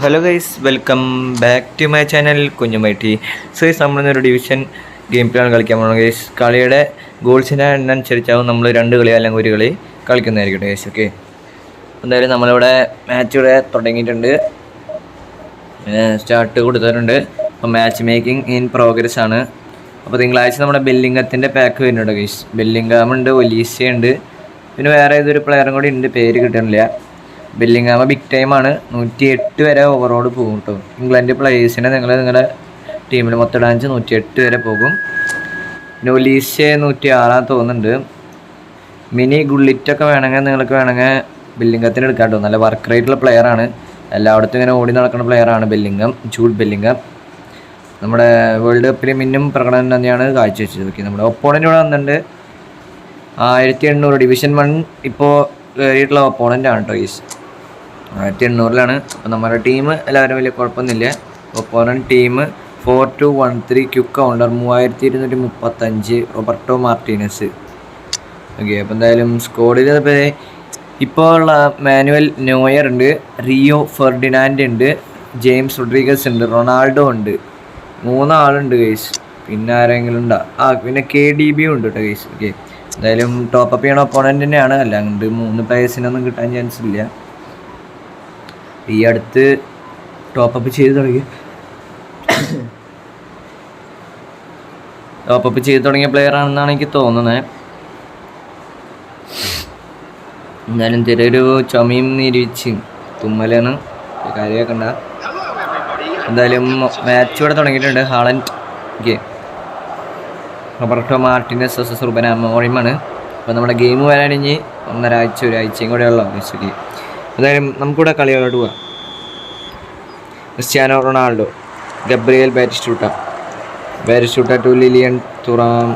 Hello guys, welcome back to my channel കുഞ്ഞുമൈറ്റി. So guys, നമ്മളിന്നൊരു division game play ആണ് കളിക്കാൻ പോകുന്നത് ഗൈസ്. കളിയുടെ ഗോൾസിൻ്റെ എണ്ണം അനുസരിച്ചാവും നമ്മൾ 2 കളി അല്ലെങ്കിൽ 1 കളി കളിക്കുന്നതായിരിക്കും ഗൈസ്. ഓക്കെ, എന്തായാലും നമ്മളിവിടെ മാച്ച് ഇവിടെ തുടങ്ങിയിട്ടുണ്ട്, സ്റ്റാർട്ട് കൊടുത്തിട്ടുണ്ട്. അപ്പോൾ മാച്ച് മേക്കിംഗ് ഇൻ പ്രോഗ്രസ് ആണ്. അപ്പോൾ തിങ്കളാഴ്ച നമ്മുടെ ബെല്ലിംഗത്തിൻ്റെ പാക്ക് വരുന്നുണ്ട് ഗൈസ്. ബെല്ലിംഗാം ഉണ്ട്, ഒലീസ ഉണ്ട്, പിന്നെ വേറെ ഏതൊരു പ്ലെയറും കൂടി ഉണ്ട്, പേര് കിട്ടണില്ല. ബെല്ലിംഗാമ ബിഗ് ടൈമാണ്. 108 വരെ ഓവറോൾ പോകും കേട്ടോ. ഇംഗ്ലണ്ട് പ്ലേയേഴ്സിനെ നിങ്ങളുടെ ടീമിൽ മൊത്തം ഡാൻസ് 108 വരെ പോകും. പിന്നെ ഒലീസ 106 തോന്നുന്നുണ്ട്. മിനി ഗുള്ളിറ്റൊക്കെ നിങ്ങൾക്ക് ബെല്ലിംഗത്തിന് എടുക്കാം കേട്ടോ. നല്ല വർക്ക് റേറ്റുള്ള പ്ലെയറാണ്, എല്ലായിടത്തും ഇങ്ങനെ ഓടി നടക്കുന്ന പ്ലെയറാണ് ജൂഡ് ബെല്ലിംഗം. നമ്മുടെ വേൾഡ് കപ്പിൽ മിന്നും പ്രകടനം തന്നെയാണ് കാഴ്ചവെച്ചത്. ഓക്കെ, നമ്മുടെ ഒപ്പോണൻ്റ് ഇവിടെ വന്നിട്ടുണ്ട്. 1800 ഡിവിഷൻ 1 ഇപ്പോൾ കയറിയിട്ടുള്ള ഒപ്പോണൻ്റ് ആണ് കേട്ടോ ഗൈസ്. 1800-ലാണ്. അപ്പോൾ നമ്മുടെ ടീം എല്ലാവരും വലിയ കുഴപ്പമൊന്നുമില്ല. Opponent team 4213 quick counter 3235 Roberto Martinez. Okay, അപ്പോൾ എന്തായാലും സ്കോഡിൽ ഇപ്പോൾ ഉള്ള മാനുവൽ നോയർ ഉണ്ട്, റിയോ ഫെർഡിനാൻഡ് ഉണ്ട്, ജെയിംസ് റോഡ്രിഗസ് ഉണ്ട്, റൊണാൾഡോ ഉണ്ട്. 3 ആളുണ്ട് ഗൈസ്. പിന്നെ ആരെങ്കിലും ഉണ്ടോ? പിന്നെ KDB ഉണ്ട് കേട്ടോ ഗൈസ്. ഓക്കെ, എന്തായാലും ടോപ്പപ്പ് ചെയ്യണ ഒപ്പോണൻ്റ് തന്നെയാണ്. അല്ലാണ്ട് 3 പ്ലേയേഴ്സിനൊന്നും കിട്ടാൻ ചാൻസ് ഇല്ല. ഈ അടുത്ത് ടോപ്പപ്പ് ചെയ്ത് തുടങ്ങിയ പ്ലെയർ ആണെന്നാണ് എനിക്ക് തോന്നുന്നത്. എന്തായാലും ചെറിയൊരു ചുമയും നിരീക്ഷിച്ച് തുമ്മലാണ്, കാര്യമൊക്കെ ഉണ്ടാ. എന്തായാലും മാച്ച് ഇവിടെ തുടങ്ങിയിട്ടുണ്ട്. Haaland, okay, Roberto Martinez versus Ruben അമോറിമാണ്. അപ്പോൾ നമ്മുടെ ഗെയിം വരാനിഞ്ഞ് ഒരാഴ്ചയും കൂടെ ഉള്ള ഓക്കെ. എന്തായാലും നമുക്കിവിടെ കളികളോട് പോവാം. Cristiano Ronaldo, Gabriel Batistuta to Lilian Thuram.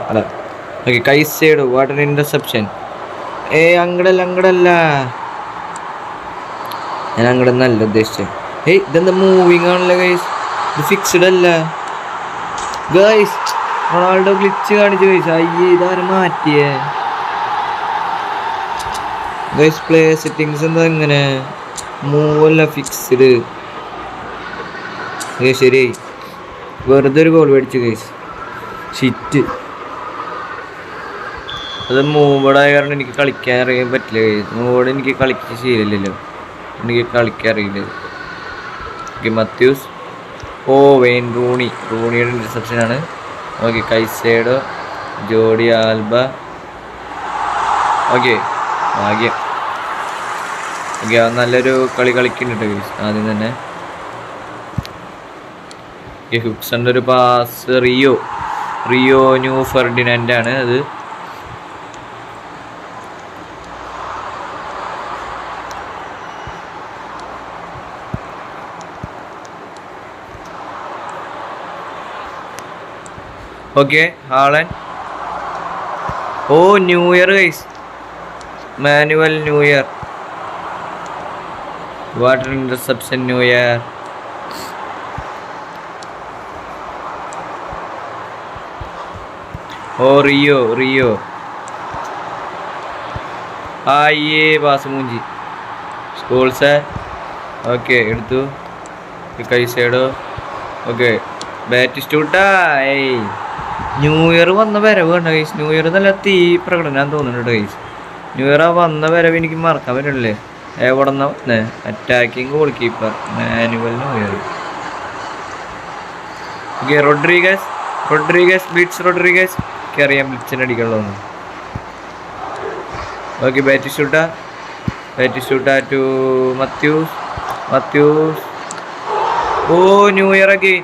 Okay, Caicedo, what a interception. അങ്ങടല്ല, ഞാൻ അങ്ങടന്നല്ല ഉദ്ദേശിച്ചത്. ഇതെന്താ മൂവിങ് ആണല്ലോ ഗൈസ്, ഇത് ഫിക്സ്ഡ് അല്ല ഗൈസ്. റൊണാൾഡോ ഗ്ലിച്ച് കാണിച്ചു ഗൈസ്. അയ്യേ, ഇതാരും മാറ്റിയേ ഗൈസ്. പ്ലേ സെറ്റിങ്സ് എന്താ ഇങ്ങനെ? മൂവല്ല, ഫിക്സ്ഡ്. ശരി, വെറുതെ ഒരു ഗോൾ മേടിച്ചു ഗൈസ്. ഷിറ്റ്, അത് മൂവോടായ കാരണം എനിക്ക് കളിക്കാൻ അറിയാൻ പറ്റില്ല ഗൈസ്. മൂവോട് എനിക്ക് കളിക്കാൻ ശീലമില്ലല്ലോ, എനിക്ക് കളിക്കാൻ അറിയില്ല. Okay, Matthaus. വെയിൻ റൂണിയുടെ ഇൻ്റർസെപ്ഷനാണ്. Okay, Caicedo, Jordi Alba. Okay, ഭാഗ്യം. ഓക്കെ, നല്ലൊരു കളി കളിക്കുന്നുണ്ട് ഗൈസ്. ആദ്യം തന്നെ ഹുക്സൻ്റെ ഒരു പാസ്. റിയോ ന്യൂ ഫെർഡിനാൻഡ് ആണ് അത്. Okay, Haaland. Neuer guys, Manuel Neuer, what a interception Neuer. Rio ആയേ പാസ് മൂഞ്ചി. സ്കൂൾസ്. ഓക്കെ, എടുത്തു. Caicedo. Okay, Batistuta. Neuer വന്ന വരവ് കണ്ട ഗൈസ്. ന്യൂ ഇയർ നല്ല പ്രകടനം തോന്നുന്നുണ്ട് ഗൈസ്. ന്യൂ ഇയർ വന്ന വരവ് എനിക്ക് മറക്കാൻ പറ്റില്ലേ. എവിടെ നിന്നാ വന്നേ? Attacking goalkeeper, Manuel Neuer. Okay, Rodriguez. അറിയാം ബ്ലിറ്റ്സിന് അടിക്കണമല്ലോ. Okay, Batistuta to Matthaus. Neuer again.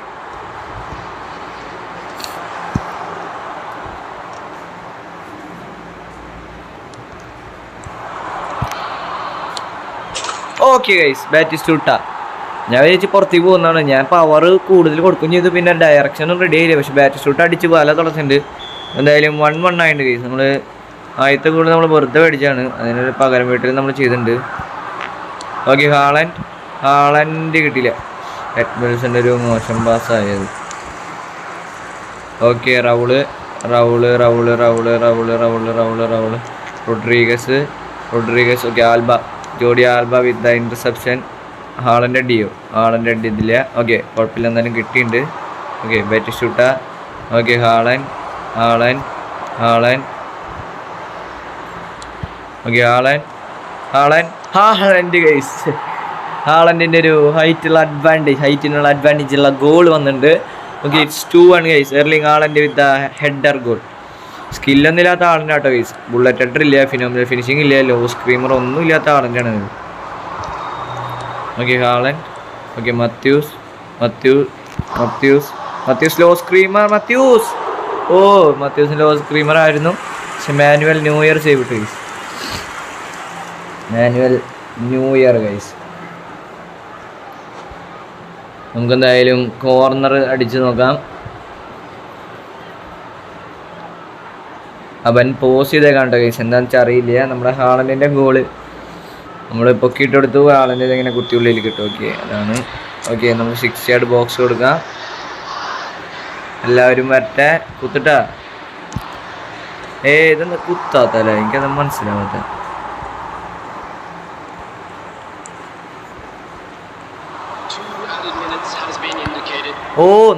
Okay guys, Batistuta. ഞാൻ വിചാരിച്ച് പുറത്തേക്ക് പോകുന്നതാണ്. ഞാൻ പവർ കൂടുതൽ കൊടുക്കുകയും ചെയ്തു, പിന്നെ ഡയറക്ഷനും റെഡി ആയില്ല. പക്ഷെ ബാറ്റിസ്റ്റൂട്ട അടിച്ച് പല തുടച്ചിട്ടുണ്ട്. എന്തായാലും 1-1 ആയിട്ടുണ്ട് ഗൈസ്. നമ്മൾ ആദ്യത്തെ കൂടെ നമ്മൾ വെറുതെ മേടിച്ചാണ്, അതിനൊരു പകരം വീട്ടിൽ നമ്മൾ ചെയ്തിട്ടുണ്ട്. ഓക്കെ, ഹാളൻഡ് കിട്ടിയില്ല. എഡ്മൽസൻ്റെ ഒരു മോശം പാസ്സായത്. Okay, Raul. Rodriguez. Okay, Jordi Alba with the interception. ഹാളൻ്റെ അടിയോ ഹാളൻ്റെ അടി ഇതില്ല. ഓക്കെ കുഴപ്പമില്ല, എന്തായാലും കിട്ടിയിട്ടുണ്ട്. ഓക്കെ ബെറ്റ് ഷൂട്ടാ. Okay Haaland Haaland Haaland okay Haaland Haaland ഹാളൻ്റെ ഗൈസ്. ഹാളൻഡിൻ്റെ ഒരു ഹൈറ്റിനുള്ള അഡ്വാൻറ്റേജ് ഉള്ള ഗോൾ വന്നിട്ടുണ്ട്. Okay it's 2-1 guys. Erling Haaland with header goal. സ്കില്ലൊന്നും ഇല്ലാത്ത ആളിൻ്റെ ആട്ടോ ഗൈസ്. ബുള്ളറ്റ് ഹെഡർ ഇല്ല, ഫിനിഷിംഗ് ഇല്ല, ലോ സ്ക്രീമർ ഒന്നും ഇല്ലാത്ത ആളിൻ്റെ ആണ്. Okay Haaland. Okay Mathews low screamer. മത്യൂസിന് ലോ സ്ക്രീമർ ആയിരുന്നു. പക്ഷെ മാനുവൽ ന്യൂ ഇയർ ചെയ്തിട്ട് ഗൈസ്. ഗൈസ് നമുക്കെന്തായാലും കോർണർ അടിച്ച് നോക്കാം. അവൻ പോസ് ചെയ്തേക്കാണ്ടോ ഗൈസ്, എന്താണെന്ന് വെച്ചാൽ അറിയില്ല. നമ്മുടെ ഹാളൻഡിൻ്റെ ഗോള് നമ്മൾ പൊക്കിയിട്ടെടുത്തു. ഹാളൻഡിൻ്റെ ഇങ്ങനെ കുത്തിയുള്ളിൽ കിട്ടും. ഓക്കെ അതാണ്. ഓക്കെ നമുക്ക് 6 യാർഡ് ബോക്സ് കൊടുക്കാം. എല്ലാവരും വരട്ടെ. കുത്തിട്ടാ ഇതെന്താ കുത്താത്തല്ലേ, എനിക്കത് മനസ്സിലാവാത്ത.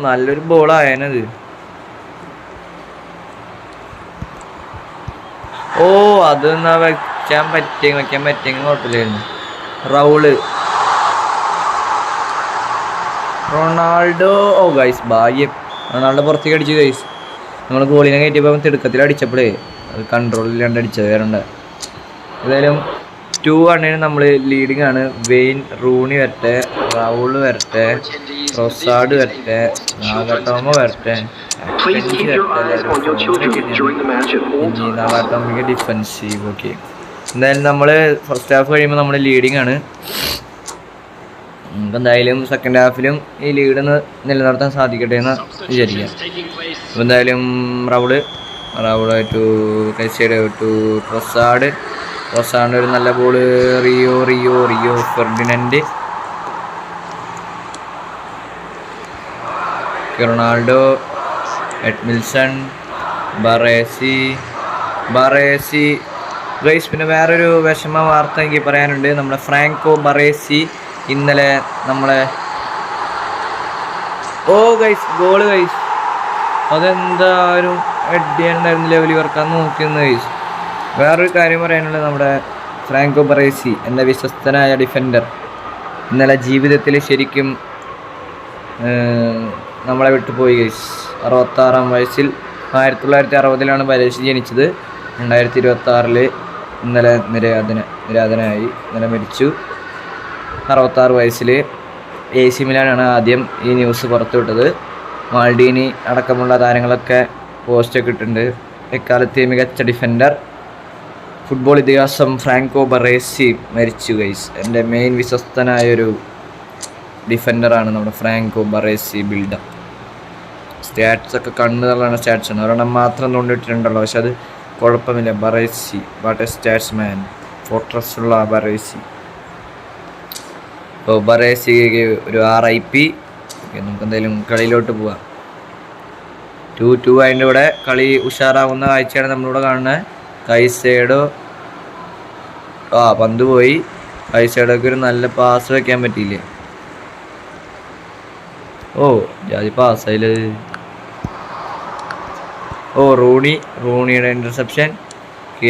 നല്ലൊരു ബോളായനത്. അതെന്നാ വെക്കാൻ പറ്റിയെങ്കിൽ കുഴപ്പമില്ലായിരുന്നു. റൊണാൾഡോ ഗൈസ് ഭാഗ്യം. റൊണാൾഡോ പുറത്തേക്ക് അടിച്ചു ഗൈസ്. നമ്മൾ ഗോളിനെ കയറ്റിയപ്പോൾ തിടുക്കത്തിൽ അടിച്ചപ്പോഴേ അത് കൺട്രോളില്ലാണ്ട് അടിച്ചത് വേറെ. ഏതായാലും 2-1 നമ്മൾ ലീഡിങ് ആണ്. വെയിൻ റൂണി വരട്ടെ, റൗൾ വരട്ടെ, റൊസാഡ് വരട്ടെ, നാഗട്ടോമോ വരട്ടെ, നാഗട്ടോമിക്ക് ഡിഫൻസീവ്. ഓക്കെ എന്തായാലും നമ്മൾ ഫസ്റ്റ് ഹാഫ് കഴിയുമ്പോൾ നമ്മൾ ലീഡിങ് ആണ്. നമുക്ക് എന്തായാലും സെക്കൻഡ് ഹാഫിലും ഈ ലീഡ് നിലനിർത്താൻ സാധിക്കട്ടെ എന്ന് വിചാരിക്കാം. അപ്പോൾ എന്തായാലും റൗള് ടു കൈസൈഡ് ടു റൊസാഡ് ഒരു നല്ല ball. Rio Ferdinand, Ronaldo, Edmilson, Baresi guys. പിന്നെ വേറൊരു വിഷമ വാർത്ത എനിക്ക് പറയാനുണ്ട്. നമ്മുടെ ഫ്രാങ്കോ ബറേസി ഇന്നലെ നമ്മളെ ഗൈസ് ഗോള് ഗൈസ്. അതെന്താ ഒരു ഹെഡ് ലെവലിൽ വർക്കാൻ നോക്കിയെന്ന് ഗൈസ്. വേറൊരു കാര്യം പറയാനുള്ളത്, നമ്മുടെ ഫ്രാങ്കോ ബറേസി എന്ന വിശ്വസ്തനായ ഡിഫൻഡർ ഇന്നലെ ജീവിതത്തിൽ ശരിക്കും നമ്മളെ വിട്ടുപോയി ഗൈസ്. 66-ാം വയസ്സിൽ 1960-ലാണ് ബറേസി ജനിച്ചത്. 2026 ഇന്നലെ നിര്യാതനായി. ഇന്നലെ മരിച്ചു 66 വയസ്സിൽ. AC മിലാനാണ് ആദ്യം ഈ ന്യൂസ് പുറത്തുവിട്ടത്. മാൾഡീനി അടക്കമുള്ള താരങ്ങളൊക്കെ പോസ്റ്റൊക്കെ ഇട്ടിട്ടുണ്ട്. എക്കാലത്തെ മികച്ച ഡിഫൻഡർ, ഫുട്ബോൾ ഇതിഹാസം ഫ്രാങ്കോ ബറേസി മരിച്ചു ഗൈസ്. എൻ്റെ മെയിൻ വിശ്വസ്തനായൊരു ഡിഫൻഡറാണ് നമ്മുടെ ഫ്രാങ്കോ ബറേസി. ബിൽഡപ്പ് സ്റ്റാറ്റ്സൊക്കെ കണ്ണു തള്ളാണ് സ്റ്റാറ്റ്സാണ്. ഒരെണ്ണം മാത്രം കൊണ്ടിട്ടുണ്ടല്ലോ, പക്ഷെ അത് കുഴപ്പമില്ല. ബറേസി വാട്ട് എ സ്റ്റാറ്റ്സ് മാൻ. ഫോർട്രസ്സുള്ള ബറേസി. അപ്പോൾ ബറേസിക്ക് ഒരു RIP. നമുക്ക് എന്തായാലും കളിയിലോട്ട് പോവാം. 2-2 അതിൻ്റെ കൂടെ കളി ഉഷാറാവുന്ന കാഴ്ചയാണ് നമ്മളിവിടെ കാണുന്നത്. കൈസേഡോ പന്ത് പോയി. കൈസേഡോക്ക് ഒരു നല്ല പാസ് വെക്കാൻ പറ്റിയില്ലേ? ജാതി പാസ്സായില്ലേ? റൂണിയുടെ ഇൻ്റർസെപ്ഷൻ.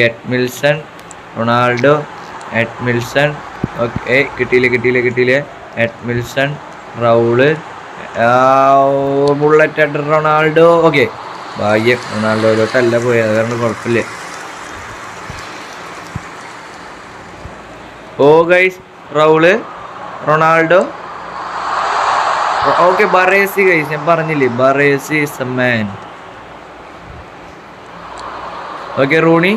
Edmilson, Ronaldo, Edmilson. ഓക്കെ കിട്ടിയില്ലേ? Edmilson, Raul, bullet header Ronaldo. Okay ഭാഗ്യം, റൊണാൾഡോയിലോട്ടല്ല പോയത്, അത് കാരണം കുഴപ്പമില്ല. Guys Raul, Ronaldo. Okay Baresi guys, ഞാൻ പറഞ്ഞില്ലേ Baresi is a man. Okay Rooney.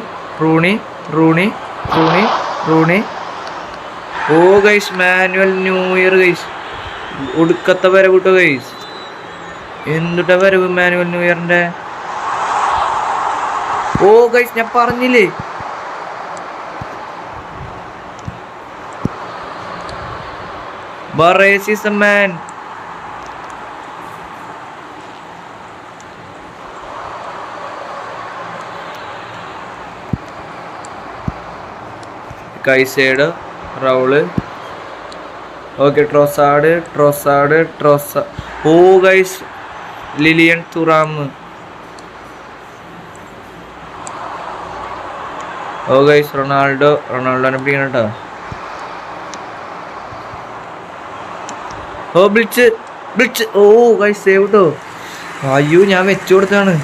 Guys Manuel Neuer guys. ഒടുക്കത്തെ വരവ് കിട്ടോ ഗൈസ്. എന്തുട്ടാ വരവ് മാനുവൽ ന്യൂ ഇയറിന്റെ. ഗൈസ് ഞാൻ പറഞ്ഞില്ലേ Baresi is a man. Caicedo, Raul, okay ട്രോസാഡ്. ഓ ഗൈസ്, ലിലിയൻ തുറാം. ഓ ഗൈസ്, റൊണാൾഡോനെ പിടിക്കണം കേട്ടോ. ഓ വിളിച്ച്. ഓ ഗൈസ് സേവ് കേട്ടോ. അയ്യോ, ഞാൻ വെച്ചു കൊടുത്താണ്.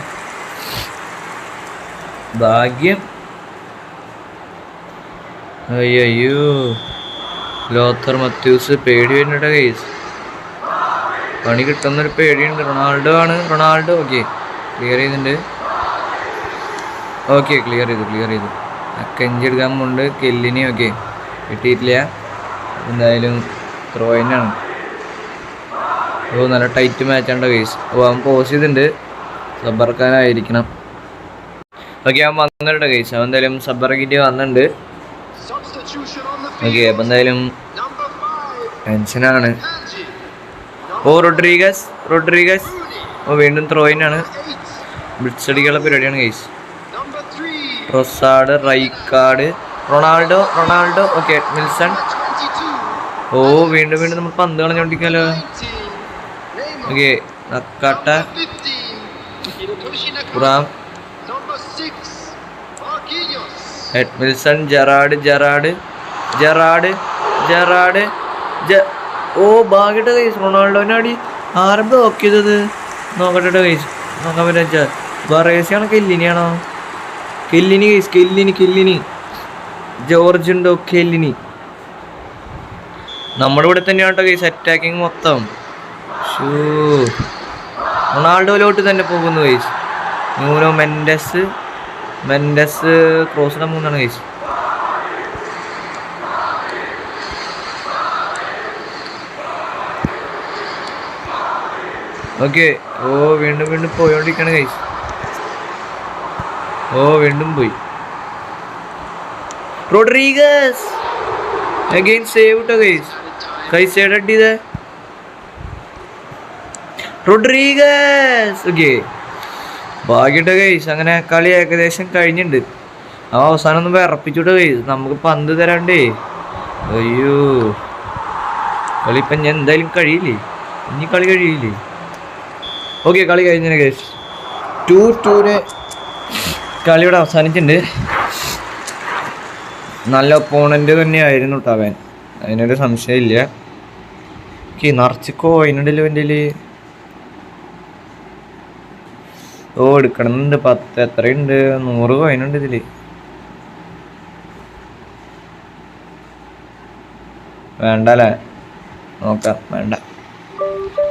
ഭാഗ്യം. അയ്യോ, ലോത്തർ മത്യൂസ് പേടി വരുന്നുണ്ടോ ഗൈസ്? പണി കിട്ടുന്നൊരു പേടിയുണ്ട്. റൊണാൾഡോ. ഓക്കെ, ക്ലിയർ ചെയ്യുന്നുണ്ട്. ഓക്കെ, ക്ലിയർ ചെയ്തു. കെഞ്ചി എടുക്കാൻ പോകുന്നുണ്ട് കെല്ലിനി. ഓക്കെ, കിട്ടിയിട്ടില്ല. എന്തായാലും ത്രോയിനാണ്. ഓ, നല്ല ടൈറ്റ് മാച്ചാണ്ടോ ഗൈസ്. ഓ, അവൻ പോസ് ചെയ്തിട്ടുണ്ട്. സബർക്കാനായിരിക്കണം. ഓക്കെ, അവൻ വന്നിട്ടുണ്ട് ഗൈസ്. അവൻ എന്തായാലും സബർക്കിറ്റ് വന്നിട്ടുണ്ട്. ഓക്കെ, അപ്പം എന്തായാലും ടെൻഷനാണ്. ഓ, റോഡ്രിഗസ്. ഓ, വീണ്ടും ത്രോയിനാണ്. ബ്ലിറ്റ്സ് അടിക്കാനുള്ള പരിപാടിയാണ് ഗൈസ്. ട്രോസാഡ്, റൈക്കാർഡ്, റൊണാൾഡോ. ഓക്കെ, മിൽസൺ. ഓ, വീണ്ടും നമ്മൾ പന്ത് കളഞ്ഞോണ്ടിരിക്കാലോ. ഓക്കെ, നക്കാട്ട, ഖുറാം, മിൽസൺ, ജെറാഡ്. ഓ, ഭാഗ്യട്ട കൈസ്. റൊണാൾഡോനെ അടി ആരും ബ്ലോക്ക് ചെയ്തത് നോക്കട്ടെ കൈസ്. നോക്കാൻ പറ്റുക ബറേസിയാണോ കെല്ലിനിയാണോ? കെല്ലിനി. ജോർജ് ഉണ്ടോ? കെല്ലിനി. നമ്മുടെ ഇവിടെ തന്നെയാണ് കേട്ടോ കൈസ് അറ്റാക്കിങ് മൊത്തം. റൊണാൾഡോയിലോട്ട് തന്നെ പോകുന്നു കൈസ്. ന്യൂനോ മെൻഡസ് ക്രോസിന്റെ മൂന്നാണ് കൈസ്. ഓക്കെ, ഓ വീണ്ടും പോയോണ്ടിരിക്കാണ് കൈസ്. ഓ, വീണ്ടും പോയി. റോഡ്രിഗസ് അഗൈൻ സേവ് ട്ടോ ഗൈസ്. കൈസേഡ് അടിയത് റോഡ്രിഗസ്. ഓക്കെ, ഭാഗ്യട്ടോ ഗൈസ്. അങ്ങനെ കളി ഏകദേശം കഴിഞ്ഞിട്ടുണ്ട്. അവസാനം ഒന്ന് വിറപ്പിച്ചുട്ടോ ഗൈസ്. നമുക്ക് പന്ത് തരാണ്ടേ. അയ്യോ, കളി ഇപ്പം ഞാൻ എന്തായാലും കഴിയില്ലേ. ഇനി കളി കഴിയില്ലേ? ഓക്കെ, കളി കഴിഞ്ഞ ഗൈസ്. 2-2 കളിയുടെ അവസാനിച്ചിട്ടുണ്ട്. നല്ല ഒപ്പോണൻ്റ് തന്നെയായിരുന്നു കേട്ടോ അവൻ, അതിനൊരു സംശയമില്ല. ഓക്കെ, നിറച്ച് കോയിനുണ്ടല്ലോ എൻ്റെ. ഓ, എടുക്കണമെന്നുണ്ട്. 10 എത്രയുണ്ട്? 100 കോയിനുണ്ട് ഇതിൽ. വേണ്ട അല്ലേ? നോക്കാം, വേണ്ട.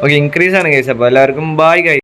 ഓക്കെ, ഇൻക്രീസ് ആണ് കേസ്. അപ്പോൾ എല്ലാവർക്കും ബൈ ഗൈസ്.